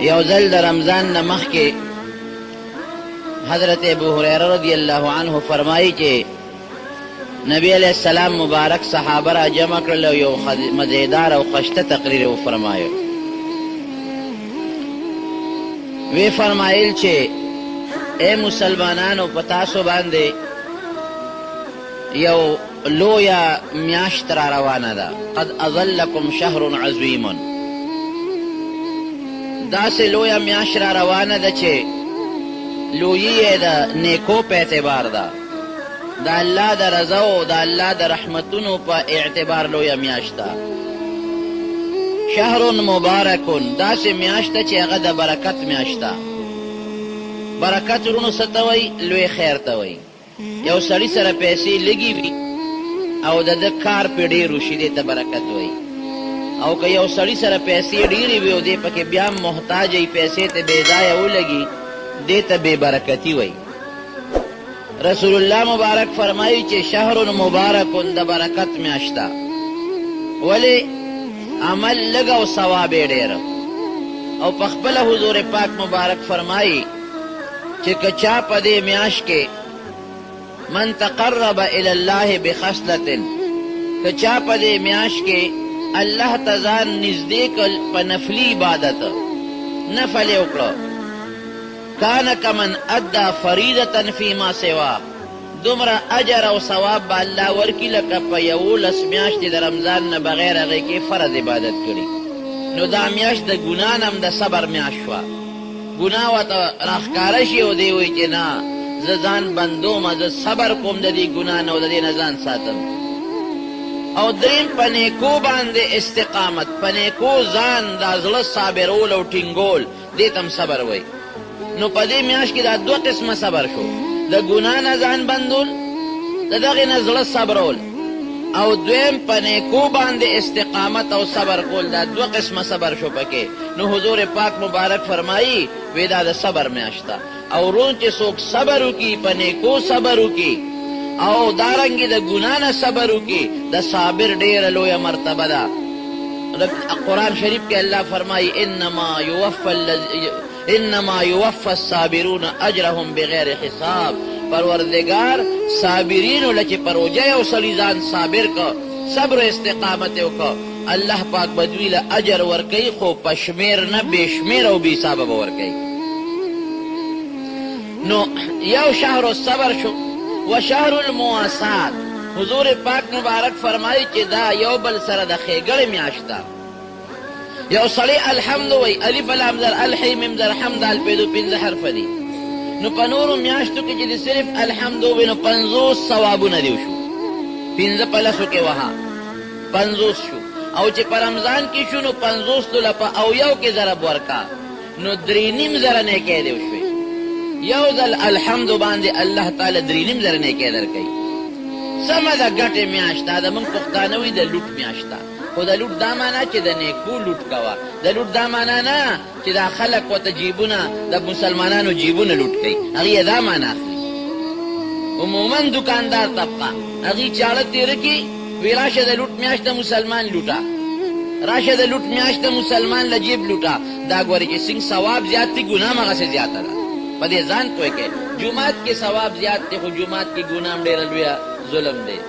You ځل د رمضان نه مخکې حضرت ابو هریره رضی الله عنه فرمایي چې نبی علیہ السلام مبارک صحابه را جمع کړل او یو مزیدار او خشته تقریر وفرمایو. وی فرمایل چې اے مسلمانانو په تاسو باندې یو لویه میاشت را روانه ده. قد اظلکم شهر عظیم، داسې لویه میاشت را روانه ده چې لویی یې د نیکو په اعتبار ده، د الله د رضا او د الله د رحمتونو په اعتبار لویه میاشت ده. شهر مبارکون، داسې میاشت ده چې هغه د برکت میاشت ده. برکت ورونو څه ته وایي؟ لوی خیر ته وایي. یو سړي سره پیسې لږې وي او د ده کار پې ډېر وشي، دې ته برکت وایي. او که یو سړي سره پیسې ډېرې وي او دې پکې بیا محتاج وي، پیسې ته بې ځایه ولګي، دې ته بې برکتي وایي. رسول الله مبارک فرمایي چې شهر مبارکون، د برکت میاشت ده. ولې؟ عمل لږ او ثواب یې ډېر. او په خپله حضور پاک مبارک فرمایي چې که چا په دې میاشت کې من تقرب الی الله بخصلة، که چا په دې میاشت کې الله ته ځان نږدې کړ په نفلي عبادت، نفل یې وکړه، کان کمن ادى فریضة فیما سوا، دومره اجر او ثواب به الله ورکړي لکه په 11 میاشتې د رمضان نه بغیر هغې کې فرض عبادت کړي. نو دا میاشت د ګناه نه هم د صبر میاشت شوه. ګناه ورته راښکاره شي او دی وایي چې نه، زه ځان بندومه، زه صبر کوم د دې ګناه نه او د دې نه ځان ساتم. او دریم په نیکو باندې استقامت، په نیکو ځان دا زړه صابرول او ټینګول، دې ته هم صبر وایي. نو په دې میاشت کې دا 2 قسمه صبر شو، د ګناه نه ځان بندول، د دغې نه زړه صبرول، او دویم په نیکو باندې استقامت او صبر کول، دا 2 قسمه صبر شو پکې. نو حضور پاک مبارک فرمایي وی دا د صبر میاشت ده. او رون چې څوک صبر وکړي، په نیکو صبر وکړي او دارنګې د ګناه نه صبر وکړي، د صابر ډېره لویه مرتبه ده. قرآن شریف کې الله فرمایي انما یوفى الصابرون اجرهم بغیر حساب. پروردگار صابرینو لکه پروجه یو سړي ځان صابر که، صبر و استقامت یې وکړه، الله پاک به دوی له اجر ورکوي، خو په شمېر نه، بې شمېر او بې حسابه به ورکوي. نو یو شهر الصبر شو. و شهر المواسات، حضور پاک مبارک فرمایي چې دا یو بل سره د ښېګړې میاشت ده. یو سړی الحمد وی، الف لام زر الحی میم زر حمد الپیدو 5 حرف دي. نو په نورو میاشتو کې چې د صرف الحمد وی نو 50 ثوابونه دي شو، 15 په لسو کې وها 50 شو. او چې په رمضان کې شو نو 50 توله په اویو کې ضرب ورکا، نو 3.5 زره نیکۍ دي شوې. یو ځل الحمد باندې الله تعالی 3.5 زره نیکۍ درکوي. سمه ده، ګټې میاشت ده. د موږ پښتانه وایي د لوټ میاشت ده، خو د لوټ دا معنا چې د نیکو لوټ کوه، د لوټ دا معنا نه چې دا خلک ورته جیبونه، د مسلمانانو جیبونه لوټ کوي، هغې دا معنا اخلي. عموما دکاندار طبقه هغې چاړه تېره کړي، وی راشه د لوټ میاشت د مسلمان لوټه، راشه د لوټ میاشت د مسلمان له جیب لوټه. دا ګورې چې څنګه ثواب زیات دی، ګناه هم هغسې زیاته ده. په دې ځان پوه کړئ. جومات کې ثواب زیات دی، خو جومات کې ګناه هم ډېره لویه ظلم دی.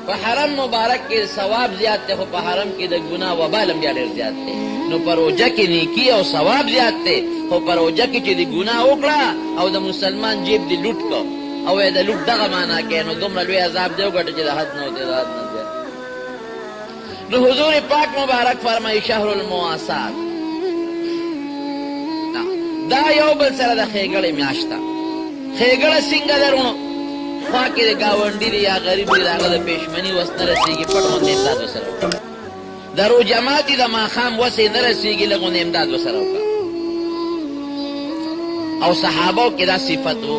په حرم مبارک کې ثواب زیات دی، خو په حرم کې د ګناه وبال هم بیا ډېر زیات دی. نو په روژه کې نیکي او ثواب زیات دی، خو په روژه کې چې د ګناه وکړه او د مسلمان جیب دې لوټ کړه او د لوټ دغه معنا کوي، نو دومره لوی عذاب دی وګټه چې د حد نه دی، د حد نه زیات. نو حضور پاک مبارک فرمایي شهر المواسات، دا یو بل سره د ښېګړې میاشت ده. ښېګړه څنګه ده رونو؟ خوا کې د ګاونډي دی یا غریب دی، د هغه د پېشمني وس نه رسېږي، پټ غوندې امداد ورسره وکړه. د روژه ماتي د ماښام وس یې نه رسېږي، لږ غوندې امداد ورسره وکړه. او صحابو کې دا صفت و.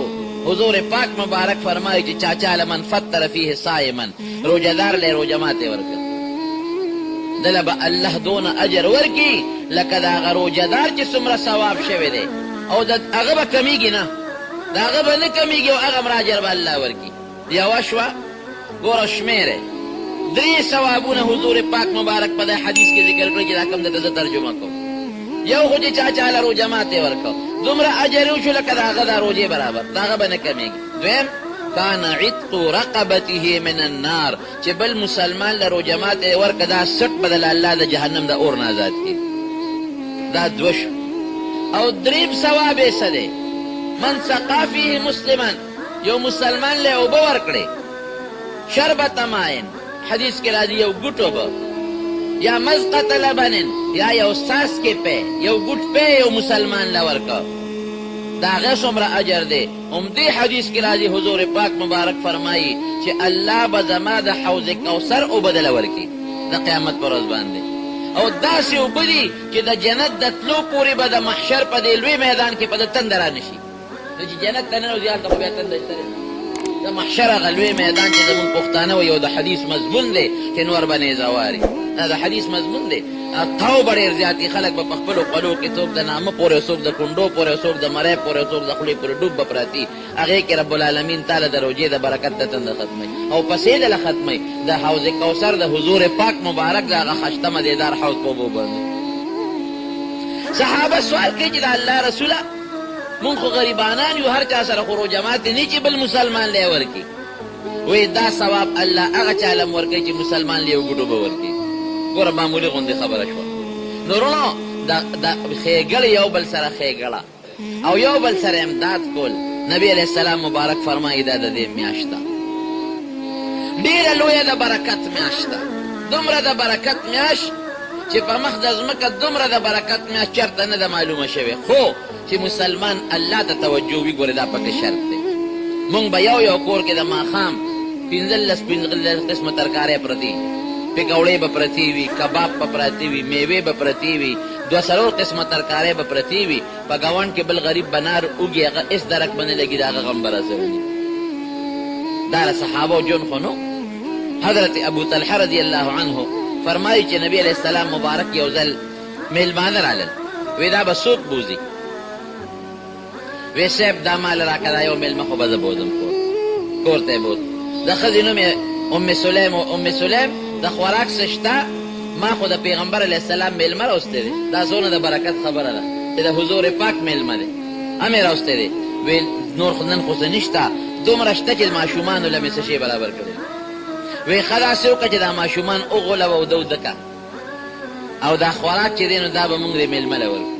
حضور پاک مبارک فرمایي چې چاچا لمن فطر فیه صائما، روژهدار لی روژه ماتې ورکړه. دله به الله دونه اجر ورکي لکه د هغه روجهدار چې څومره ثواب شوی دی او د هغه به کمیږي نه، د هغه به نه کمیږي او هغه مره اجر به الله ورکي. یوه شوه ګوره شمېرې 3 ثوابونه حضور پاک مبارک په دې حدیث کې ذکر کړي چې دا کوم درته زه ترجمه کوم. یو خو چې چا چاله روژه ماتې ورکړه دومره اجر وشو لکه د هغه د روژې برابر، د هغه به نه کمیږي. دویم کان عتق رقبته من النار، چې بل مسلمان له روژه ماتې ورکړه دا سټ به د الله د جهنم د اور نه آزاد کړي. دا دوه شو. او دریم ثواب یې څه دی؟ من سقا فیه مسلما، یو مسلمان له اوبه ورکړې شربت ماین، حدیث کې راځي یو ګوټ اوبه، یا مزقت لبن، یا یو څاڅکی پی، یو ګوټ پی یو مسلمان له ورکړه، د هغه څومره اجر دی. همدې حدیث کې راځي حضور پاک مبارک فرمایي چې الله به زما د حوض کوثر اوبه دله ورکړي د قیامت پر ورځ باندې، او داسې اوبه دي چې د جنت د تلو پورې به د محشر په دې لوی میدان کې په د تنده رانشي. نو چې جنت ته ننوځي هلته خو بیا تنده شته د محشر هغه لوی میدان چې زمونږ پښتانه وایي او د حدیث مضمون دی چې نور به نیزه واري، دا د حدیث مضمون دی. تاو به ډېر زیاتې خلک به په خپلو خولو کې څوک د نامه پورې، څوک د کنډو پورې، څوک د مرۍ پورې، څوک د خولې پورې ډوب به پراتي. هغې کې رب العالمین تعالی د روژې د برکت د تنده ختموي او پسې دله ختموي د حوض کوثر د حضور پاک مبارک د هغه خشته مدیدار حوض په اوبو باندې. صحابه سوال کوي چې د الله رسوله مونږ خو غریبانان یو، هر چا سره خو روژه ماتې نه چې بل مسلمان لی ورکړي. وایي دا ثواب الله هغه چا له ورکوي چې مسلمان لی یو ګوټ اوبه ورکړي. ګوره معمولي غوندې خبره شوه. نورونو د ښېګړې یو بل سره ښېګړه او یو بل سره امداد کول، نبی علیه السلام مبارک فرمایي دا د دې میاشت ده، ډېره لویه د برکت میاشت ده، دومره د برکت میاشت چې په مخ د ځمکه دومره د برکت میاشت چېرته نه ده معلومه شوې. خو چې مسلمان الله ته توجه وي، ګورې دا پکې شرط دی. مونږ به یو کور کې د ماښام 15 قسمه ترکارۍ پرتې، پکوړې به پرتې وي، کباب به پرتې وي، میوې به پرتې وي، 2 قسمه ترکارۍ به پرتې وي. په ګاونډ کې بل غریب بنار اوږي هغه هېڅ درک به نه لګي د هغه غم به رسوي. دا د صحابو جون خو نو. حضرت ابو طلحه رضی الله عنه فرمایي چې نبی علیه السلام مبارک یو ځل میلمانه رالل، وی دا به څوک بوځي؟ وی صاحب دا مال راکړه، دا یو میلمه خو به زه بوځم کور ته یې بوت. د ښځې نوم یې ام سلیم و ام سلیم د خوراک څه شته، ما خو د پیغمبر علیه السلام میلمه راوستی دی، دا څونه د برکت خبره ده چې د حضور پاک میلمه دی، هم یې راوستی دی. ویل نور خو نن خو څه نشته، دومره شته چې ماشومانو له مې څه شی برابر کړی. وی ښه داسې وکړه چې دا ماشومان وغولوه او ده ودکه او دا خوراک چې دی نو دا به مونږ د میلمه له ورکړو.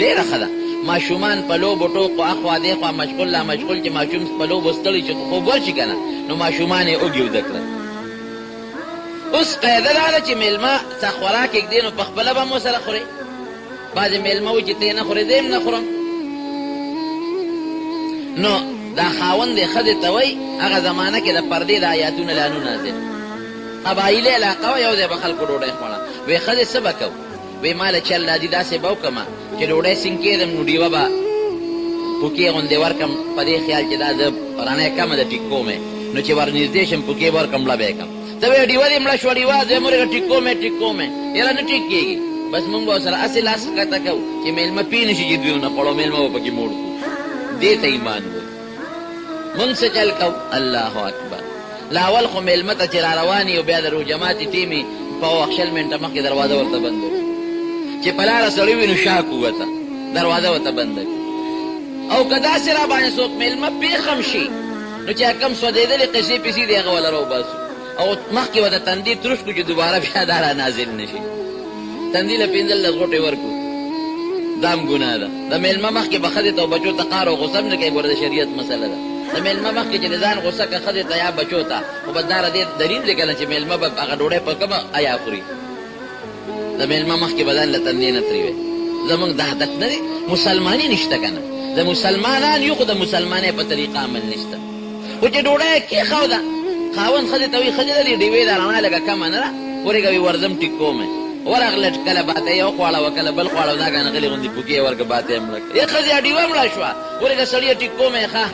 ډېره ښه ده. ماشومان په لوبو ټوقو اخوا دېخوا مشغول لا مشغول چې ماشوم په لوبو ستړی چې خوب ورشي که نه، نو ماشومان یې اوږې وده کړل. اوس قاعده دا ده چې میلمه څه خوراک ږدي نو په خپله به مو سره خورې. بعضې میلمه وایي چې ته یې نه خورې زه یې نه خورم. نو دا خاوند یې ښځې ته وایي هغه زمانه کې د پردې د آیاتونه لا نو نازل، قبایلي علاقه وه، یو ځای به خلکو ډوډۍ خوړه. وایي ښځې څه به کوو؟ وایي ما له چل راځي داسې به وکړمه چې ډوډۍ سینګ کېدم نو ډیوه به پوکې غوندې ورکړم په دې خیال چې دا زه رڼۍ کمه ده ټیک کوم نو چې ورنږدې شم پوکې به ورکړم مړه به یې کړم. ته وایې ډیوه دې مړه شوه، ډیوه زه مورې ټیک کوم یاره نه ټیک کېږي. بس مونږ به ورسره هسې لاس ښکته کوو چې میلمه پوه نه شي چې دوی ونه خوړو، میلمه به پکې موړ کړو. دې ته ایمان وایي. مونږ څه چل کوو؟ الله اکبر. لا اول خو میلمه ته چې را روان یو بیا د روژه ماتې ټیمې په شل منټه مخکې دروازه ورته بنده کړو، چې په لاره سړی وي نو شاک ووته دروازه ورته بنده کړو. او که داسې را باندې څوک میلمه پېښ هم شي نو چې کم سودېدلې قصې پیسې دي هغه وله راوباسو او مخکې به د تندي تروش کړو چې دوباره بیا دا را نازل نه شي. تندي له 15 غوټې ورکړو، دا هم ګناه ده. د میلمه مخکې به ښځې ته او بچو ته قهر او غصه هم نه کوي. ګوره د شریعت مسله ده، د میلمه مخکې چې د ځان غصه که ښځې ته یا بچو ته، خو بس دا د دې دلیل دی که نه چې میلمه به هغه ډوډۍ په کومه ایا خوري. د میلمه مخکې به ځان له تندې نه ترې وی. زمونږ دا عادت نه دی، مسلماني نشته که نه، د مسلمانان یو خو د مسلمانۍ په طریقه عمل نشته. خو چې ډوډۍ یې کېښوده خاوند ښځې ته وایي ښځې لري ډیوې دا رڼا لږه کمه نه ده، ورېږه وي ورځم ټیک کوم ورغله کله باته یې وخواړه کله بل خواړه دا ګانې غلې غوندې پوکې یې ورکړه باته یې مړه کړه. ای ښځې ډیوه مړه شوه ورېږه سړي یې ټیک کوم یې ښه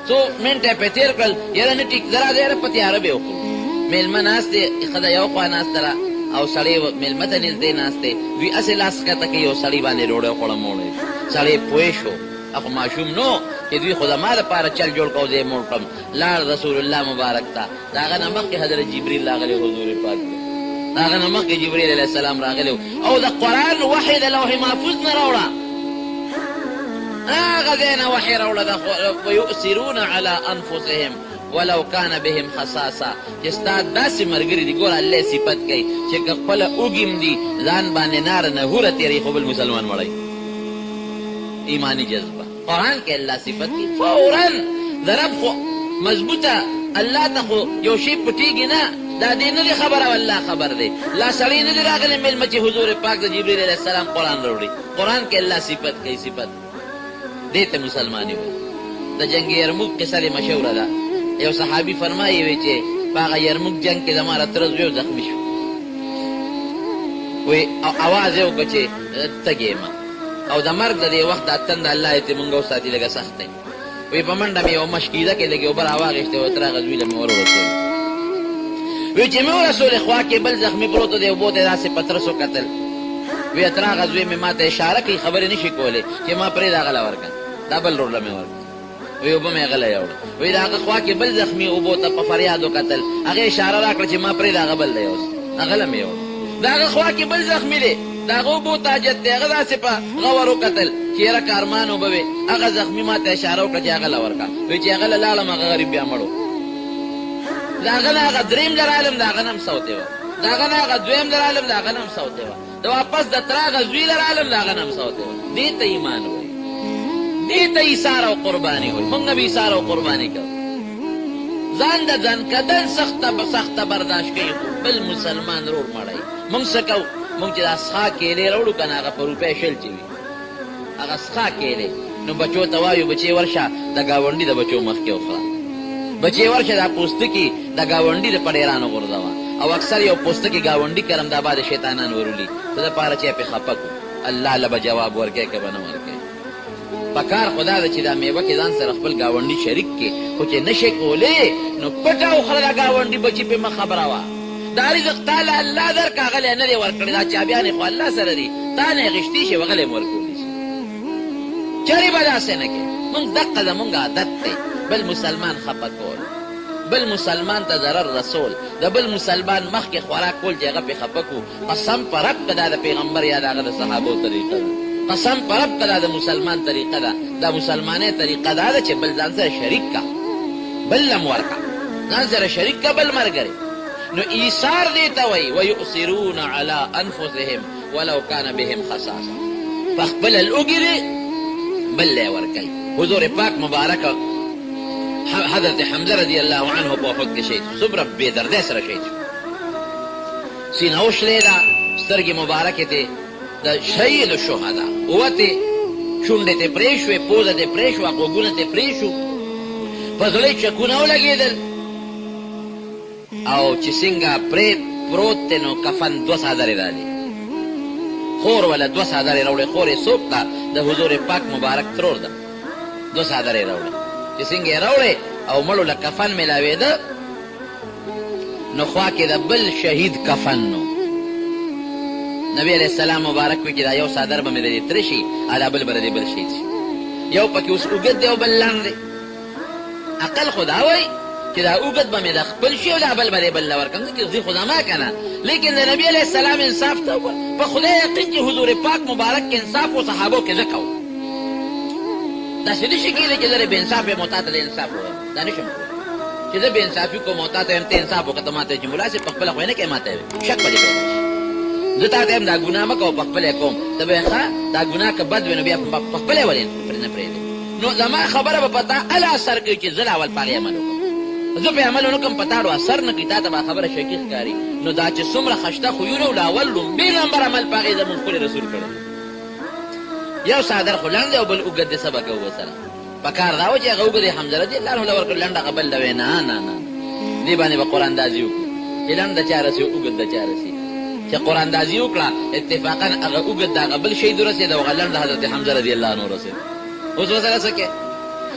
څو منټه یې پرې تېر کړل. یاره نه ټیک زه راځه یاره په تیاره به یې وخورو. میلمه ناست دی ښځه یو خوا ناسته ده او سړی مېلمه ته نږدې ناست دی دوی هسې لاس ښکته کوي یو سړي باندې ډوډۍ خوړم وړی سړی پوه شو اخو ماشوم نو چې دوی خو زما دپاره چل جوړ کو زه یې موړ کړم لاړ رسول الله مبارک ته د هغه نه مخکې حضرت جبریل راغلی حضور پاک د هغه نه مخکې جبریل علیه السلام راغلی او د قرآن وحی د لوح محفوظ نه راوړه هغه ځای نه وحی راوړه ویؤثرون علی انفسهم ولو کان بهم خصاصه چې ستا داسې ملګري دي ګوره الله صفت کوي چې که خپله اوږیم دي ځان باندې ناره نهوره تېروي خو بل مسلمان وړی ایمانی جذبه قرآن کې الله صفت کوي فورا د رب خو مضبوطه الله ته خو یو شی پټېږي نه دا دې نه دی خبره والله خبر دی لا سړی نه دی راغلی مېلمه چې حضور پاک د جبریل علیه السلام قرآن راوړي قرآن کې الله صفت کوي صفت دې ته مسلماني وایي د جنګ یرموک قصه دې مشهوره ده یو صحابي فرمایي وی چې په هغه یرموک جنګ کې زما راتره زوی زخمي شو وی اواز یې وکړه چې تږی یم او د مرګ د دې وخت دا تند الله یې ته مونږ وساتي لږه سخت دی وی په منډه مې یو مشکیده کې لږې اوبه راواغېستې وه تر هغه زوی له مې ور ورسولې وی چې مې ورسولې خوا کې بل زخمي پروت دی اوبو ته داسې پترس وکتل وی تر هغه زوی مې ما ته اشاره کوي خبرې نه شي کولی چې ما پرېږده هغه له ورکړه دا بل رور له مې ورکړه وی اوبه مې هغه له یوړه وی د هغه خوا کې بل زخمي اوبو ته په فریاد وکتل هغې اشاره را کړه چې ما پرېږده هغه بل دی اوس هغه له مې یوړه د هغه خوا کې بل زخمي دی د هغه اوبو ته حاجت دی هغه داسې په غور وکتل چې یاره کارمان اوبه وې هغه زخمي ما ته اشاره وکړه چې هغه له ورکړه وی چې هغه له لاړم هغه غریب بیا مړ و د هغه نه هغه درېیم له رالم د هغه نه هم سوتې وه د هغه نه هغه دویم له رالم د هغه نه هم سوتې وه د واپس د تره هغه زوی له رالم د هغه نه هم سوتې وه دې ته ایمان وایي دې ته ایثار او قرباني وایي موږ به ایثار او قرباني کوو ځان د ځان کدن سخته برداشت کوي خو بل مسلمان رور مړی موږ څه کوو موږ چې دا سخا کیلې راوړو که نه هغه په روپۍ شل چې وي هغه سخا کیلې نو بچو ته وایو بچې ورشه د ګاونډي د بچو مخکې وخوره بچې ورشه دا پوستکي د ګاونډي د پډېرانو غورځوه او اکثر یو پوستکي ګاونډي کرم دا بعد شیطانان ورولي د ده پاره چې پې خفه کړو الله له به جواب ورکوي که به نه ورکوي پکار خو دا ده چې دا میوه کې ځان سره خپل ګاونډي شریک کړي خو چې نشې کولی نو پټه وخوره دا ګاونډي بچي پې مه خبره وه دا رزق تا له الله درکړه هغه نه دی ورکړی دا چابیانې خو الله سره دي تا نه یې غشتي شي هغه له یې ورکولی شي چرې به داسې نه کوې مونږ دقه زمونږ عادت دی بل مسلمان خفه کول بل مسلمان ته ضرر رسول د بل مسلمان مخکې خوراک کول چې هغه پې خفه کړو قسم په رب که دا د پیغمبر یا د هغه د صحابو طریقه ده قسم په رب که دا د مسلمان طریقه ده دا مسلمانۍ طریقه دا ده چې بل ځان سره شریک کا بل لم ورکه ځان سره شریک کا بل ملګری نو ایثار دې ته وایي ویؤثرون علی انفسهم ولو کان بهم خصاصه پخپله لوږي بل لی ورکوي حضور پاک مبارک حضرت حمزه رضی الله عنه په احد کې شهید شو څومره بې دردۍ سره شهید شو سینه وشلې ده سترګې مبارکې ته د شهید شهدا ووتې شونډې ته پرې شوې پوزه ته پرې شوه غوږونه ته پرې شو په زړه چکونه ولګېدل او چې څنګه پروت دی نو کفن 2 څادرې راځي خور ولا 2 څادرې راوړې خور یې څوک ده د حضور پاک مبارک ترور ده 2 څادرې راوړې چې څنګه یې راوړې او مړو له کفن میلاوېده نو خوا کې د بل شهید کفن نو نبی علیہ السلام مبارک وی چې دا یو څادر به مې د دې تره شي دا بل به د دې بل شهید شي یو پکې اوس اوږد دی او بل لنډ دی عقل خو دا وایي چې دا اوږد به مې د خپل شي او دا بل به د بل له ورکړم ځکه زه خو زما که نه لیکن د نبي علیه السلام انصاف ته په خدای یقین چې حضور پاک مبارک کې انصاف و صحابو کې زه کوم داسې نشي کېدی چې زه د بې انصاف یم او تا ته د انصاف ووایم دا نشم کولی چې زه بې انصافي کوم او تا ته یم ته انصاف وکړه ته ما ته چې ملا صاحب په خپله خو یې نه کوې ما ته یې شک به دې پیدا شي زه تا ته یم دا ګناه مه کوه په خپله یې کوم ته به ښه دا ګناه که بد وي نو بیا په خپله یې ولې نه پرېږدې نو زما خبره به په تا هله اثر کوي چې زه له اول په هغې عمل وکړم زه په عمل ونه کړم په تا ډو اثر نه کوي تا ته به خبره شکي ښکاري نو دا چې څومره خشته خویونه و له اول لومبې نمبر عمل په هغې زمونږ ښکلي رسول کړی یو څادر خو لنډ دی او بل اوږد دی څه به کوو ورسره پکار دا و چې هغه اوږد یې حمزه رضي الله عنه له ورکړ لنډ هغه بل له وی نه نه نه دې باندې به قراندازي وکړو چې لنډ د چا رسي اوږد د چا رسي چې قراندازي وکړه اتفاقا هغه اوږد د هغه بل شهید ورسېد او هغه لنډ د حضرت حمزه رضي الله عنه ورسېد اوس ورسره څه کې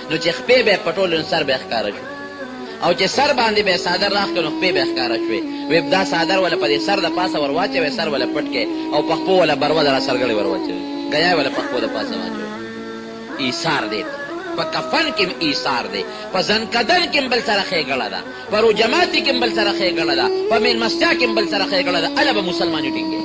نو چې خپې به یې پټول نو سر به یې ښکاره شو او چې سر باندې به صادر راخ کنو په به ښکارا شوي وې دا صادر ولا په سر د پاسه ورواچي وې سر ولا پټکه او په خپل ولا بروا در سرګړې ورواچي غیا ولا په خپل د پاسه واچو ایثار دی په کفن کې ایثار دی په ځن قدر کې بل سره خېګړه ده په رو جماعت کې بل سره خېګړه ده په مین مسجد کې بل سره خېګړه ده الا به مسلمانې ټینګي